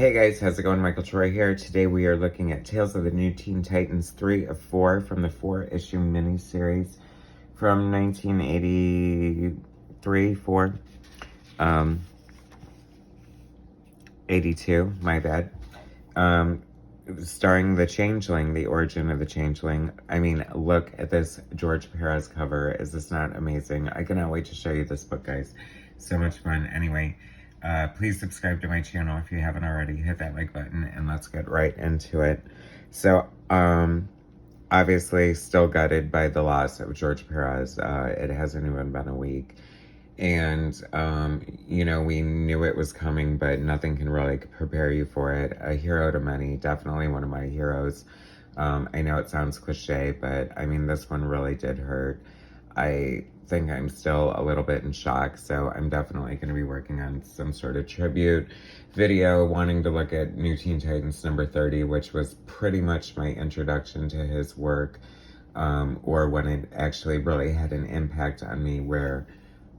Hey guys, how's it going? Michael Troy here. Today we are looking at Tales of the New Teen Titans 3 of 4 from the 4-issue miniseries from 1983, 4, 82, my bad. Starring the Changeling, the origin of the Changeling. I mean, look at this George PÉREZ cover. Is this not amazing? I cannot wait to show you this book, guys. So much fun. Anyway, please subscribe to my channel if you haven't already. Hit that like button and let's get right into it. So, obviously still gutted by the loss of George PÉREZ. It hasn't even been a week. And, you know, we knew it was coming, but nothing can really prepare you for it. A hero to many, definitely one of my heroes. I know it sounds cliche, but I mean, this one really did hurt. I think I'm still a little bit in shock, so I'm definitely going to be working on some sort of tribute video, wanting to look at New Teen Titans number 30, which was pretty much my introduction to his work, or when it actually really had an impact on me, where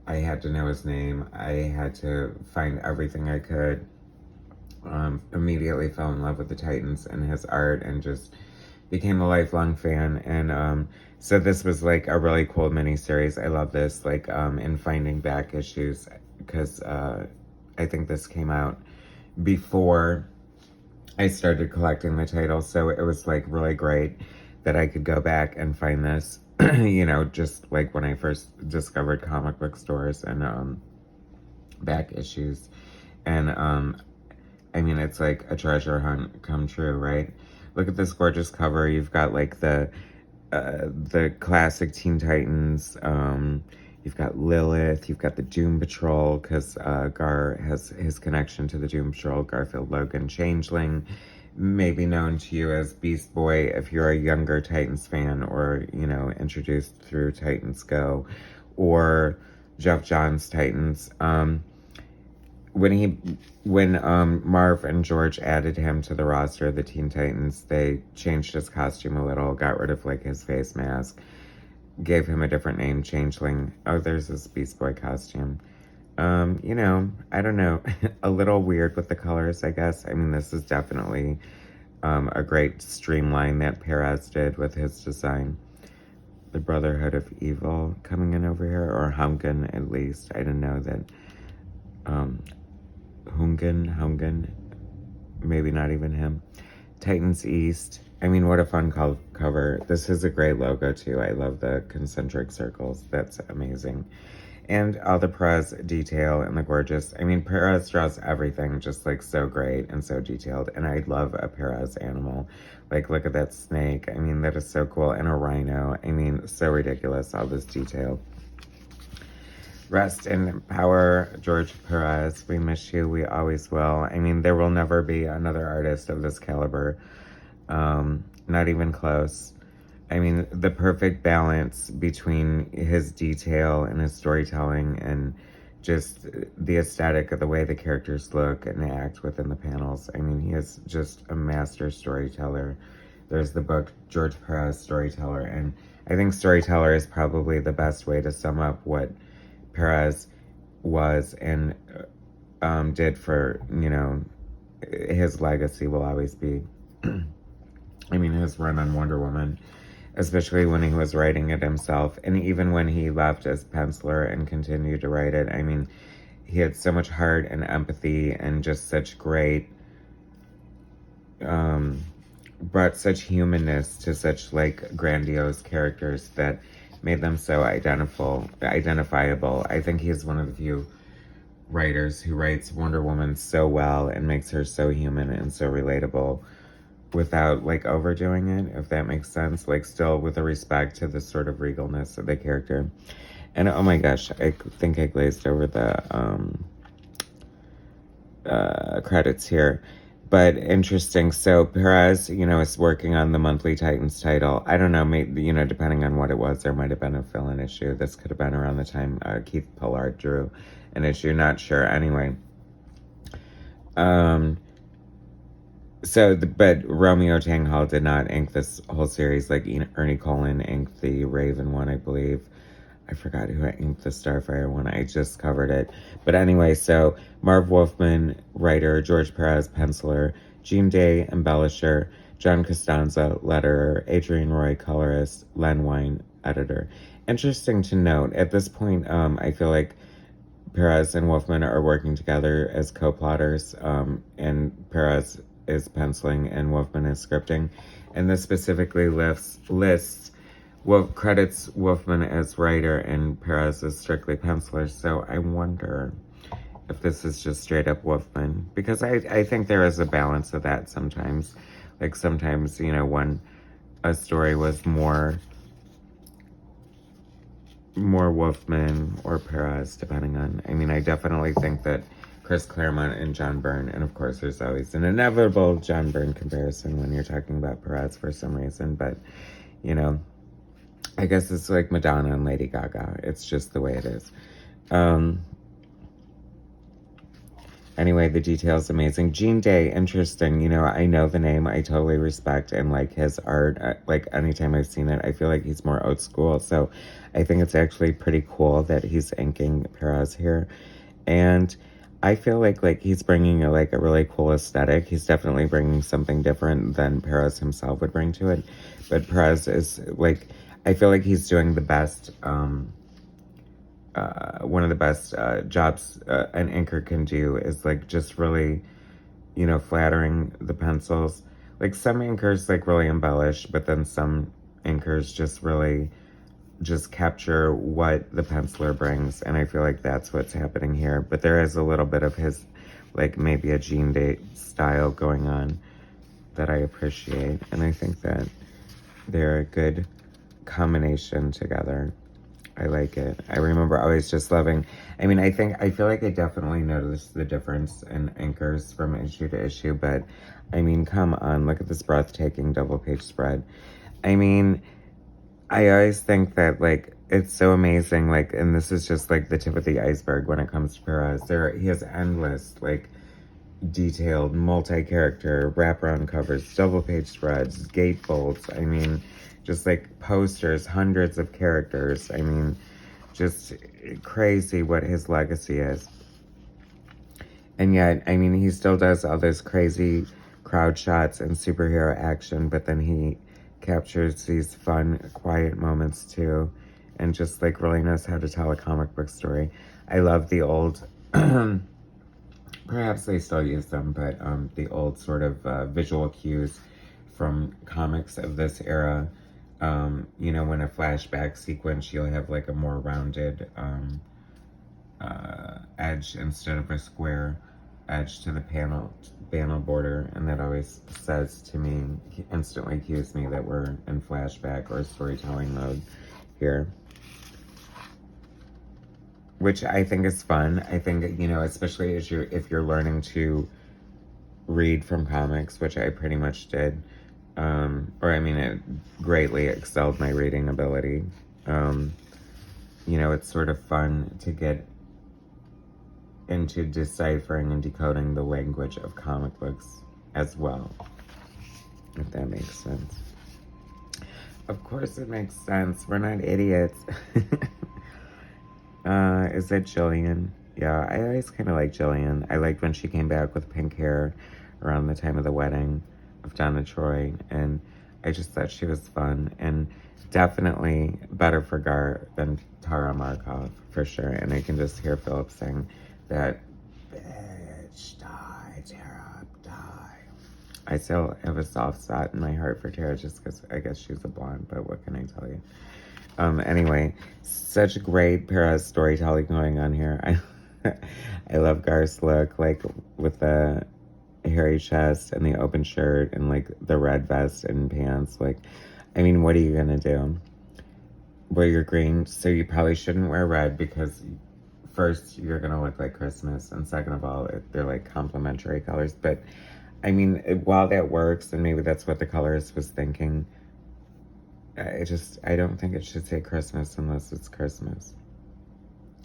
I had to know his name. I had to find everything I could. Immediately fell in love with the Titans and his art and just became a lifelong fan. And so this was like a really cool miniseries. I love this, like in finding back issues, because I think this came out before I started collecting the titles. So it was like really great that I could go back and find this. You know, just like when I first discovered comic book stores and back issues. And I mean, it's like a treasure hunt come true, right? Look at this gorgeous cover. You've got like the classic Teen Titans. You've got Lilith. You've got the Doom Patrol, because Gar has his connection to the Doom Patrol. Garfield Logan, Changeling, maybe known to you as Beast Boy if you're a younger Titans fan, or, you know, introduced through Titans Go, or Jeff Johns' Titans. When Marv and George added him to the roster of the Teen Titans, they changed his costume a little, got rid of like his face mask, gave him a different name, Changeling. Oh, there's this Beast Boy costume. You know, I don't know, a little weird with the colors, I guess. I mean, this is definitely a great streamline that Perez did with his design. The Brotherhood of Evil coming in over here, or Hungan at least. I didn't know that. Hungan, maybe not even him. Titans East. I mean, what a fun cover. This is a great logo too. I love the concentric circles. That's amazing. And all the Perez detail and the gorgeous. I mean, Perez draws everything just like so great and so detailed. And I love a Perez animal. Like, look at that snake. I mean, that is so cool. And a rhino. I mean, so ridiculous, all this detail. Rest in power, George PÉREZ. We miss you. We always will. I mean, there will never be another artist of this caliber. Not even close. I mean, the perfect balance between his detail and his storytelling and just the aesthetic of the way the characters look and act within the panels. I mean, he is just a master storyteller. There's the book, George PÉREZ, Storyteller. And I think storyteller is probably the best way to sum up what Perez was and did for, you know, his legacy will always be. I mean, his run on Wonder Woman, especially when he was writing it himself, and even when he left as penciler and continued to write it. I mean, he had so much heart and empathy and just such great, brought such humanness to such like grandiose characters that made them so identifiable. I think he's one of the few writers who writes Wonder Woman so well and makes her so human and so relatable without like overdoing it, if that makes sense. Like, still with a respect to the sort of regalness of the character. And oh my gosh, I think I glazed over the credits here. But interesting. So Perez, you know, is working on the monthly Titans title. I don't know, maybe, you know, depending on what it was, there might have been a fill-in issue. This could have been around the time Keith Pollard drew an issue. Not sure. Anyway. But Romeo Tanghal did not ink this whole series. Like, Ernie Colin inked the Raven one, I believe. I forgot who inked the Starfire one. I just covered it. But anyway, so Marv Wolfman, writer, George PÉREZ, penciler, Jean Day, embellisher, John Costanza, letterer, Adrian Roy, colorist, Len Wein, editor. Interesting to note, at this point, I feel like PÉREZ and Wolfman are working together as co-plotters, and PÉREZ is penciling and Wolfman is scripting. And this specifically lists credits Wolfman as writer and PÉREZ as strictly penciler. So I wonder if this is just straight up Wolfman, because I think there is a balance of that sometimes. Like sometimes, you know, when a story was more Wolfman or PÉREZ, depending on, I mean, I definitely think that Chris Claremont and John Byrne, and of course there's always an inevitable John Byrne comparison when you're talking about PÉREZ for some reason, but, you know, I guess it's like Madonna and Lady Gaga. It's just the way it is. Anyway, the detail's amazing. Jean Day, interesting. You know, I know the name. I totally respect and like his art. Like, anytime I've seen it, I feel like he's more old school. So I think it's actually pretty cool that he's inking PÉREZ here. And I feel like he's bringing a really cool aesthetic. He's definitely bringing something different than PÉREZ himself would bring to it. But PÉREZ is, like, I feel like he's doing the best, one of the best jobs an inker can do is like just really, you know, flattering the pencils. Like some inkers like really embellish, but then some inkers just really just capture what the penciler brings, and I feel like that's what's happening here. But there is a little bit of his, like maybe a Jean Day style going on that I appreciate, and I think that they're a good combination together. I like it. I remember always just loving, I mean, I feel like I definitely noticed the difference in inkers from issue to issue, but I mean, come on, look at this breathtaking double page spread. I mean, I always think that, like, it's so amazing, like, and this is just, like, the tip of the iceberg when it comes to PÉREZ. He has endless, like, detailed, multi-character, wraparound covers, double-page spreads, gatefolds, I mean, just, like, posters, hundreds of characters. I mean, just crazy what his legacy is. And yet, I mean, he still does all those crazy crowd shots and superhero action, but then he captures these fun, quiet moments too, and just like really knows how to tell a comic book story. I love the old, perhaps they still use them, but the old sort of visual cues from comics of this era. You know, when a flashback sequence, you'll have like a more rounded edge instead of a square edge to the panel border, and that always says to me, instantly cues me that we're in flashback or storytelling mode here, which I think is fun. I think, you know, especially if you're learning to read from comics, which I pretty much did, or I mean, it greatly excelled my reading ability. You know, it's sort of fun to get into deciphering and decoding the language of comic books as well, if that makes sense. Of course it makes sense. We're not idiots. Is that Jillian? Yeah, I always kind of like Jillian. I liked when she came back with pink hair around the time of the wedding of Donna Troy, and I just thought she was fun, and definitely better for Gar than Tara Markov, for sure. And I can just hear Philip saying that, bitch, die, Tara, die. I still have a soft spot in my heart for Tara just because I guess she's a blonde, but what can I tell you? Anyway, such a great PÉREZ storytelling going on here. I love Gar's look, like with the hairy chest and the open shirt and like the red vest and pants. Like, I mean, what are you gonna do? Wear your green, so you probably shouldn't wear red because first, you're gonna look like Christmas, and second of all, they're like complementary colors. But I mean, while that works, and maybe that's what the colorist was thinking, I don't think it should say Christmas unless it's Christmas.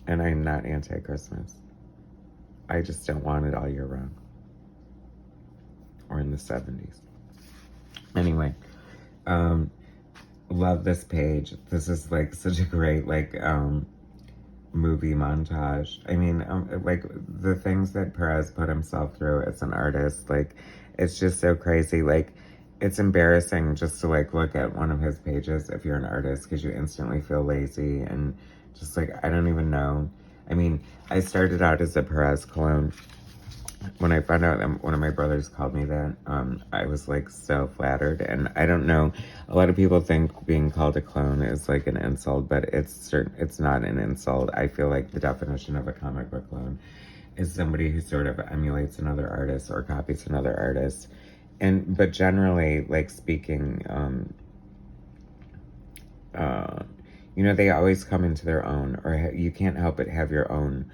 And I'm not anti-Christmas. I just don't want it all year round. Or in the 70s. Anyway, love this page. This is like such a great like movie montage. I mean, like the things that Perez put himself through as an artist, like it's just so crazy. Like it's embarrassing just to like look at one of his pages if you're an artist, because you instantly feel lazy and just like, I don't even know. I mean, I started out as a Perez clone. When I found out that one of my brothers called me that, I was like so flattered. And I don't know, a lot of people think being called a clone is like an insult, but it's not an insult. I feel like the definition of a comic book clone is somebody who sort of emulates another artist or copies another artist. But generally, like speaking, you know, they always come into their own, or you can't help but have your own,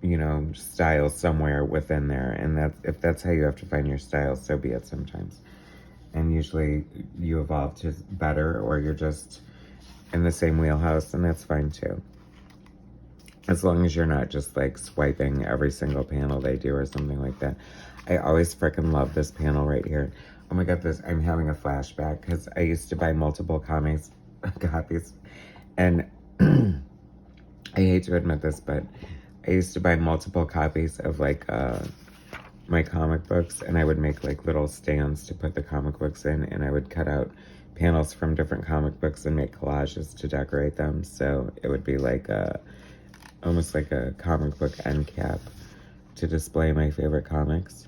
you know, style somewhere within there. And if that's how you have to find your style, so be it sometimes. And usually you evolve to better, or you're just in the same wheelhouse, and that's fine too. As long as you're not just like swiping every single panel they do or something like that. I always freaking love this panel right here. Oh my god, I'm having a flashback because I used to buy multiple copies, and I hate to admit this, but I used to buy multiple copies of like my comic books, and I would make like little stands to put the comic books in, and I would cut out panels from different comic books and make collages to decorate them. So it would be like almost like a comic book end cap to display my favorite comics.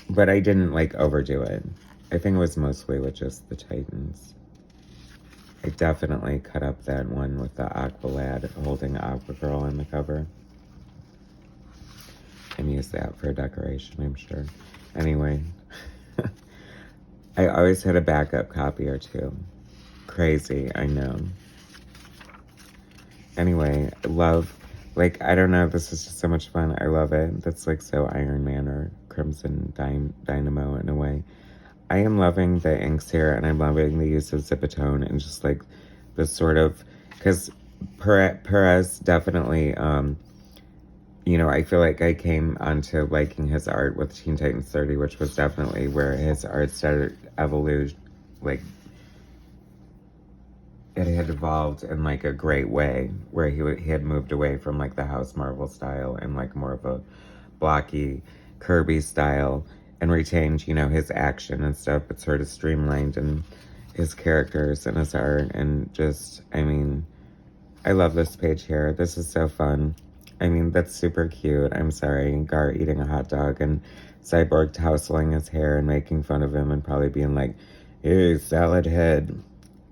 But I didn't like overdo it. I think it was mostly with just the Titans. I definitely cut up that one with the Aqua Lad holding Aqua Girl on the cover. And use that for decoration, I'm sure. Anyway, I always had a backup copy or two. Crazy, I know. Anyway, love, like, I don't know, this is just so much fun. I love it. That's like so Iron Man or Crimson Dynamo in a way. I am loving the inks here, and I'm loving the use of Zipatone and just like the sort of, because Perez definitely, you know, I feel like I came onto liking his art with Teen Titans 30, which was definitely where his art started evolution, like it had evolved in like a great way, where he had moved away from like the House Marvel style and like more of a blocky Kirby style, and retained, you know, his action and stuff, but sort of streamlined in his characters and his art. And just, I mean, I love this page here. This is so fun. I mean, that's super cute. I'm sorry, Gar eating a hot dog and Cyborg tousling his hair and making fun of him and probably being like, "Hey, salad head."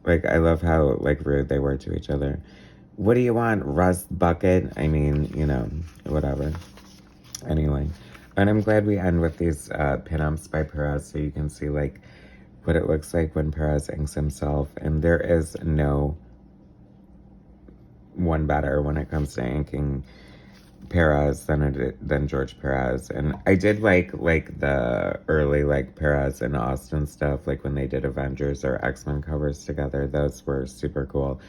Like, I love how, like, rude they were to each other. What do you want, Rust Bucket? I mean, you know, whatever. Anyway. And I'm glad we end with these pinups by Perez, so you can see, like, what it looks like when Perez inks himself. And there is no one better when it comes to inking Perez than George Perez. And I did like the early like Perez and Austin stuff, like when they did Avengers or X-Men covers together. Those were super cool.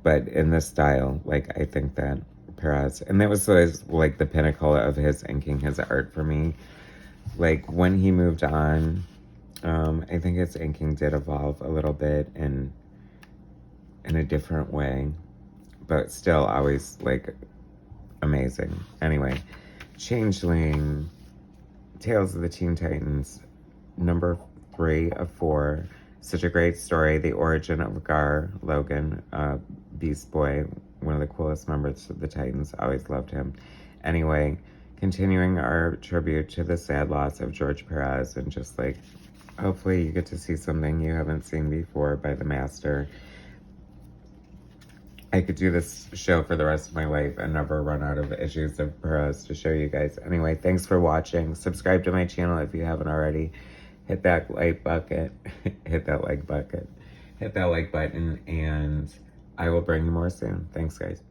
But in this style, like, I think that Perez, and that was always like the pinnacle of his inking his art for me. Like when he moved on, I think his inking did evolve a little bit in a different way, but still always like amazing. Anyway, Changeling, Tales of the Teen Titans, number 3 of 4. Such a great story. The origin of Gar Logan, Beast Boy, one of the coolest members of the Titans. Always loved him. Anyway, continuing our tribute to the sad loss of George Perez, and just like, hopefully you get to see something you haven't seen before by the master. I could do this show for the rest of my life and never run out of issues of Perez to show you guys. Anyway, thanks for watching. Subscribe to my channel if you haven't already. Hit that like bucket. Hit that like bucket. Hit that like button, and I will bring you more soon. Thanks, guys.